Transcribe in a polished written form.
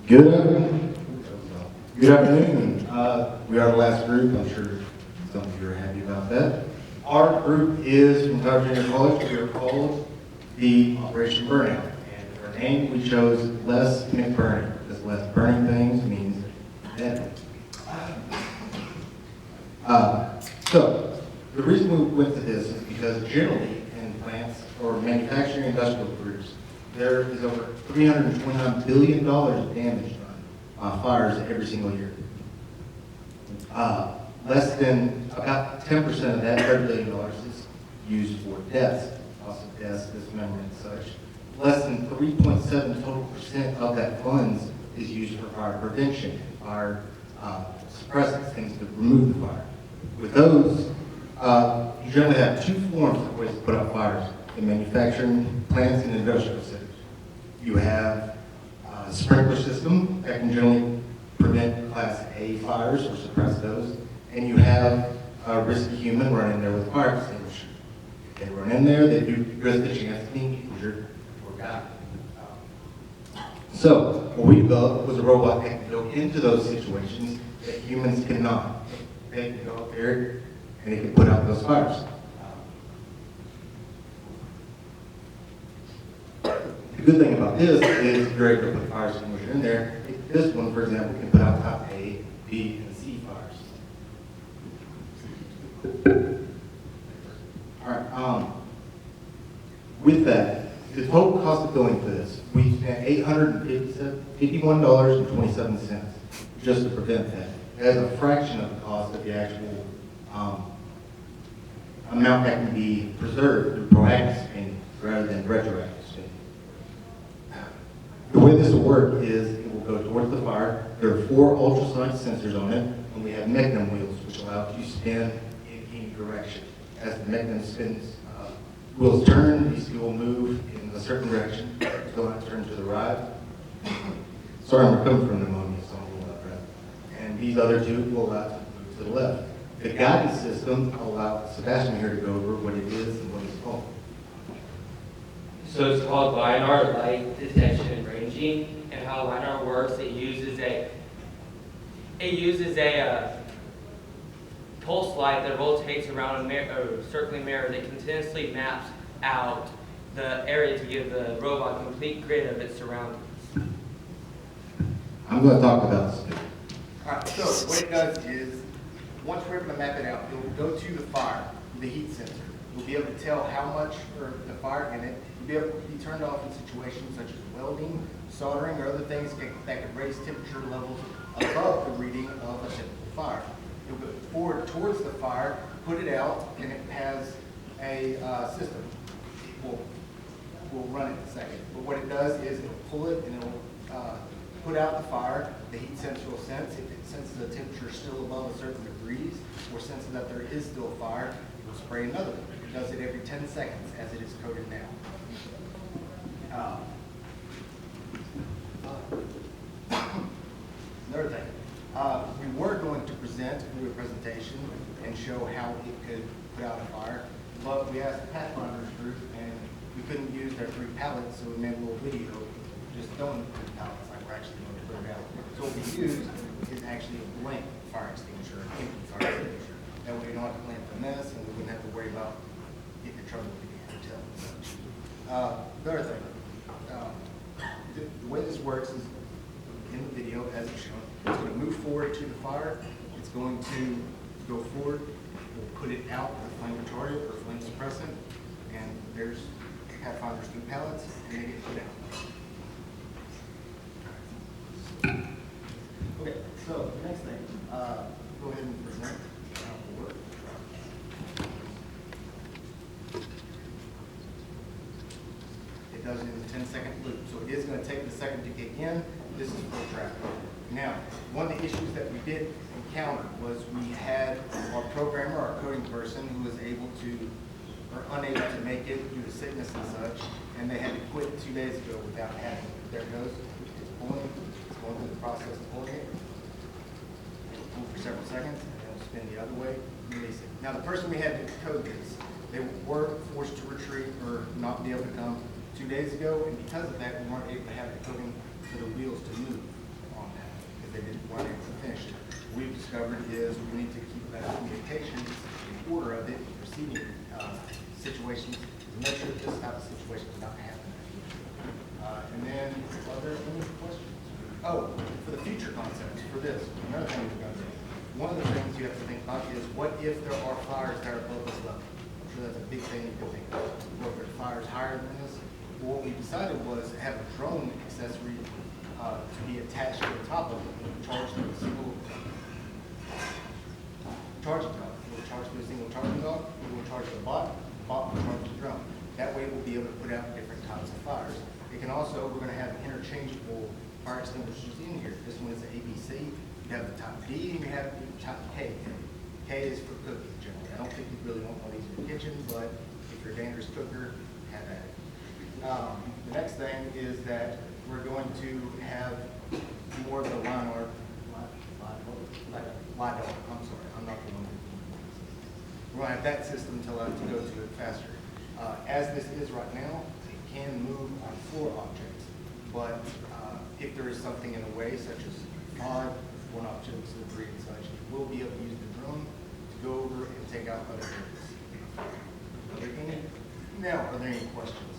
Good afternoon. Good afternoon. We are the last group. I'm sure some of you are happy about that. Our group is from Tyler Junior College. We are called the Operation Burnout. And our name we chose Less McBurning, because less burning things means dead. So the reason we went to this is because generally in plants or manufacturing industrial groups, there is over $329 billion damage done by fires every single year. Less than about 10% of that $30 billion is used for deaths, loss of deaths, dismemberment and such. Less than 3.7 total percent of that funds is used for fire prevention, fire suppressants, things to remove the fire. With those, you generally have two forms of ways to put out fires in manufacturing plants and industrial settings. You have a sprinkler system that can generally prevent Class A fires or suppress those. And you have a risky human running there with a fire extinguisher. If they run in there, they do risk the chance of being injured or die. So what we developed was a robot that can go into those situations that humans cannot. They can go up there and it can put out those fires. The good thing about this is you're able to put a fire extinguisher in there. This one, for example, can put out top A, B, and C fires. All right. With that, the total cost of billing for this, we spent $851.27 just to prevent that. As a fraction of the cost of the actual amount that can be preserved through proactive spending rather than retroactive spending. The way this will work is it will go towards the fire. There are 4 ultrasonic sensors on it, and we have mechanism wheels, which allow it to spin in any direction. As the mechanism spins, wheels turn, these two will move in a certain direction. So I turn to the right. Sorry, I'm recovering from pneumonia, so I'm a little out of breath. And these other two will allow it to move to the left. The guidance system will allow Sebastian here to go over what it is and what it's called. So it's called LiDAR, light detection and ranging, and how LiDAR works, it uses a pulse light that rotates around a circling mirror that continuously maps out the area to give the robot a complete grid of its surroundings. I'm going to talk about this. All right, so what it does is, once we're able to map it out, it will go to the fire, the heat sensor. We'll be able to tell how much for the fire in it. You'll be able to be turned off in situations such as welding, soldering, or other things that could raise temperature levels above the reading of a typical fire. You'll go forward towards the fire, put it out, and it has a system. We'll run it in a second. But what it does is it'll pull it and it'll put out the fire. The heat sensor will sense. If it senses the temperature still above a certain degrees, or senses that there is still fire, it will spray another one. It does it every 10 seconds as it is coded now. Another thing, we were going to present through a presentation and show how it could put out a fire, but we asked the Pathfinders group and we couldn't use their 3 pallets, so we made a little video just throwing the 3 pallets like we're actually going to put it out. So what we used is actually a blank fire extinguisher, an empty fire extinguisher. That way we don't have to clean up the mess and we wouldn't have to worry about getting in trouble with the hotel and such. The other thing, the way this works is in the video as it's shown. It's going to move forward to the fire. It's going to go forward. We'll put it out with a flame retardant or flame suppressant. And there's Pathfinder's 2 pallets, and they get put out. Okay, so the next thing, go ahead and present how it will work. It does it in a 10-second loop, so it is going to take the second to kick in. This is full traffic. Now, one of the issues that we did encounter was we had our programmer, our coding person, who was able to, or unable to make it due to sickness and such, and they had to quit 2 days ago without having it. There it goes. It's pulling. It's going through the process of pulling it. It'll pull for several seconds, and then it'll spin the other way, release it. Now, the person we had to code this, they were forced to retreat or not be able to come 2 days ago, and because of that, we weren't able to have the coding for the wheels to move. discovered is we need to keep that communication, the order of it, proceeding situations, to make sure that this type of situation does not happen. And then, are there any questions? Oh, for the future concepts, for this, another thing we're going to do. One of the things you have to think about is what if there are fires that are above this level? I'm sure that's a big thing you can think about. What if there are fires higher than this? Well, what we decided was to have a drone accessory to be attached to the top of it, charged through a single charging dock. We'll charge through a single charging dock, we will charge the bot will charge the drone. That way we'll be able to put out different types of fires. It can also, we're going to have interchangeable fire extinguishers in here. This one is the ABC. You have the type D and you have the type K. K is for cooking generally. I don't think you really want one of these in your kitchen, but if you're a dangerous cooker, have at it. The next thing is that we're going to have more of the LiDAR. I'm sorry, I'm not the one. We're going to have that system to go to it faster. As this is right now, it can move on floor objects, but if there is something in the way, such as fog, one objects, debris and such, we'll be able to use the drone to go over and take out other areas. Are there any questions?